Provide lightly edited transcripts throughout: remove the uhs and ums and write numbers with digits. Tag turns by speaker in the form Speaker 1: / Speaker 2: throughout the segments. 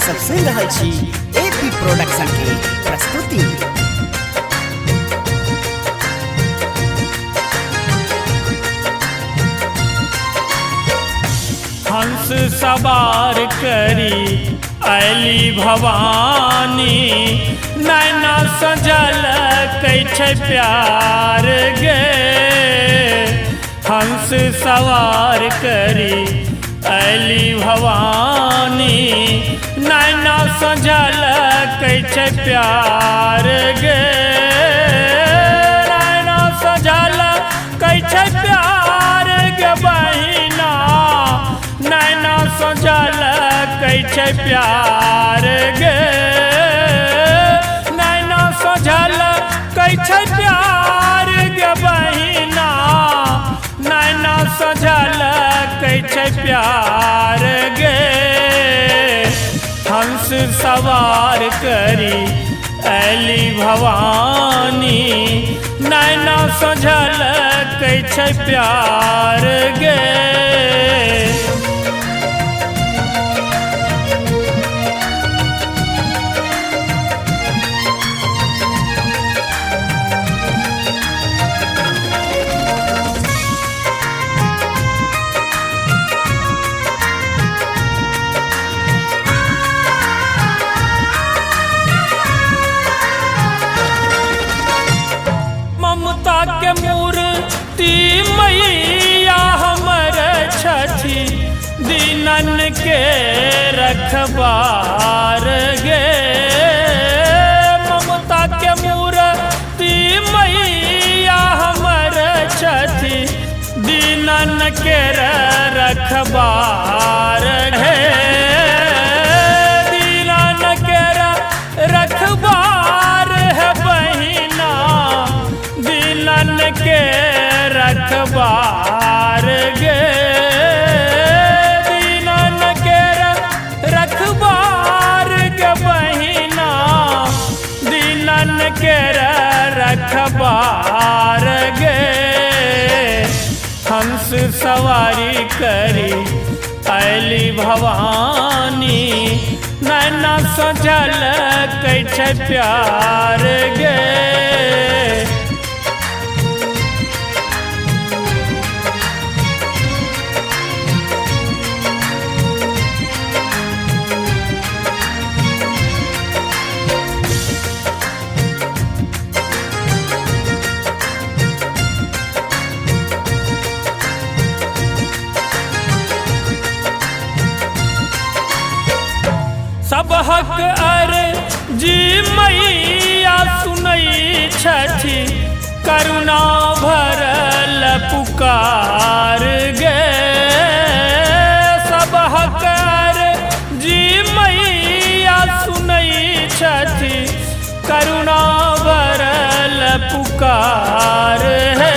Speaker 1: सब सुन रहल छी एपी प्रोडक्शन के प्रस्तुति।
Speaker 2: हंस सवार करी अली भवानी, नैना सजल कैछ प्यार गे। हंस सवार करी अली भवानी, नैना सजल कैछ प्यार गे। नैना सजल कैछ प्यार गे बहिना, नैना सजल कैछ प्यार गे। नैना सजल कैछ प्यार गे बहिना, नैना सजल कैछ प्यार गे। हंस सवार करी अली भवानी, नैना सजल कैछ प्यार गे। ममता के मूर्ति मैया हमर छठी, दीनन के रखबार गे। ममता के मूर्ति मैया हमर छठी, दीनन के रखबार है। दीनन के रखबार है बहिना, दीनन के रखबार गे। दीनन के रखबार गे बहिना, दीनन के रखबार गे। हंस सवारी करी अली भवानी, नैना सजल कैछ प्यार गे। सब हक अर्जी मैया सुनई छठी, करुणा भरल पुकार गे। सब हक अर्जी मैया सुनई छठी, करुणा भरल पुकार है।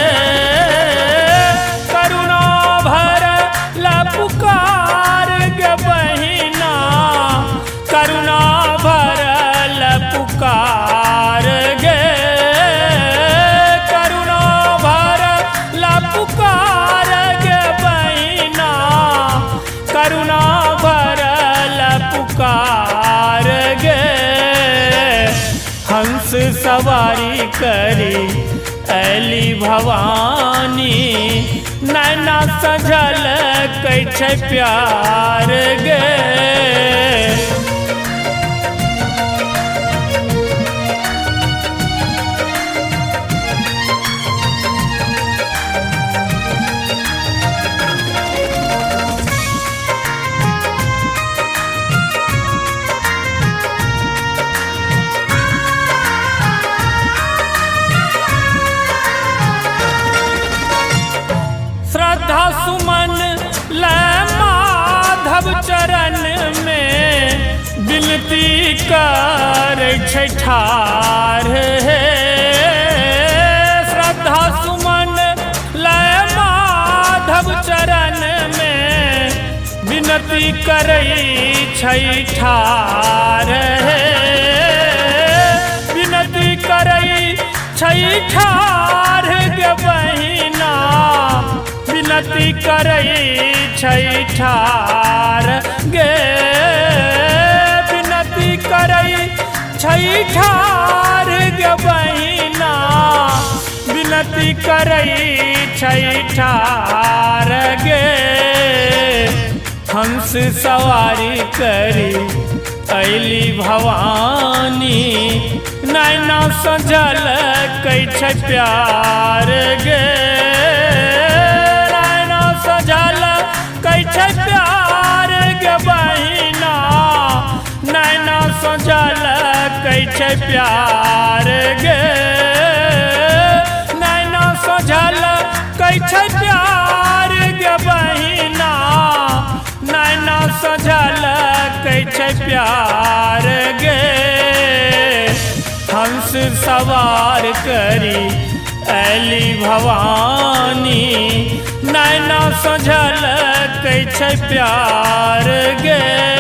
Speaker 2: करुणा भरल पुकार गे बहिना, करुणा भरल पुकार गे। करुणा भरल पुकार गे बहिना, करुणा भरल पुकार गे। हंस सवारी करी अली भवानी, नैना सजल कैछ प्यार गे। श्रद्धा सुमन लय माधव चरण में, विनती कर ठार है। श्रद्धा सुमन लय माधव चरण में, विनती करई ठार है। विनती करई ठार गे बहिना, विनती करई ठार गे। छैठार गे बहिना विनती करई छैठार गे हंस सवारी करी अली भवानी नैना सजल कै छै प्यार गे नैना सजल कै छै प्यार गे बहिना नैना सजल कै छै प्यार गे नैना सजल कै छै प्यार गे बहिना नैना सजल कै छै प्यार गे हंस सवार करी अली भवानी नैना सजल कै छै प्यार गे।